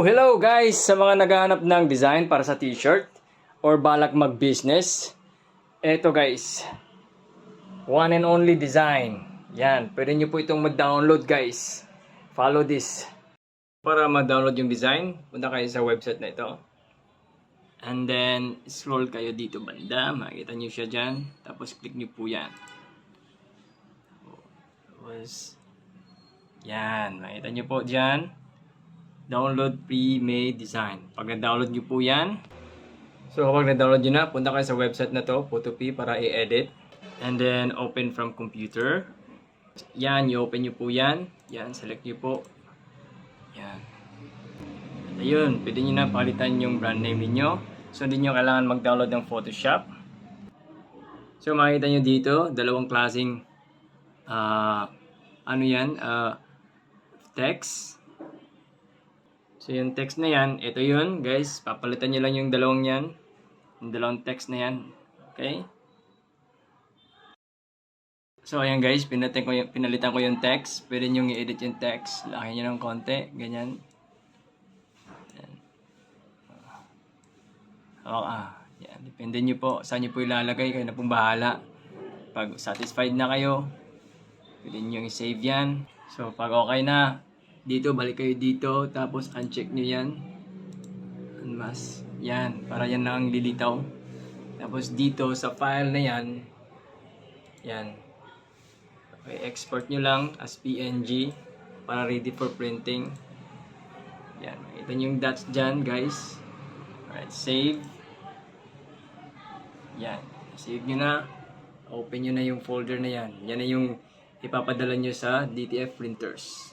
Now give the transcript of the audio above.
Hello guys! Sa mga naghahanap ng design para sa t-shirt or balak mag-business, eto guys, one and only design. Yan, pwede nyo po itong mag-download guys. Follow this. Para mag-download yung design, punta kayo sa website na ito. And then, scroll kayo dito banda, makikita nyo siya dyan. Tapos click nyo po yan. Tapos, yan, makikita nyo po dyan. Download pre-made design. Pag na-download nyo po yan, so kapag na-download nyo na, punta kayo sa website na to, Photopea, para i-edit. And then, open from computer. Yan, i-open nyo po yan. Yan, select nyo po. Yan. At ayun, pwede nyo na palitan yung brand name niyo. So, hindi nyo kailangan mag-download ng Photoshop. So, makikita nyo dito, dalawang klaseng text. So, yung text na yan, ito yun, guys. Papalitan nyo lang yung dalawang yan. Yung dalawang text na yan. Okay? So, ayan guys, pinalitan ko yung text. Pwede nyo i-edit yung text. Laki nyo ng konti. Ganyan. Yan. Depende nyo po. Saan nyo po ilalagay. Kayo na pong bahala. Pag satisfied na kayo, pwede nyo i-save yan. So, pag okay na, dito, balik kayo dito, tapos uncheck nyo yan. Unmask. Yan, para yan lang ang lilitaw. Tapos dito, sa file na yan, yan. Okay, export nyo lang as PNG para ready for printing. Yan, makita nyo yung dots dyan, guys. Alright, save. Yan, save nyo na. Open nyo na yung folder na yan. Yan na yung ipapadala nyo sa DTF printers.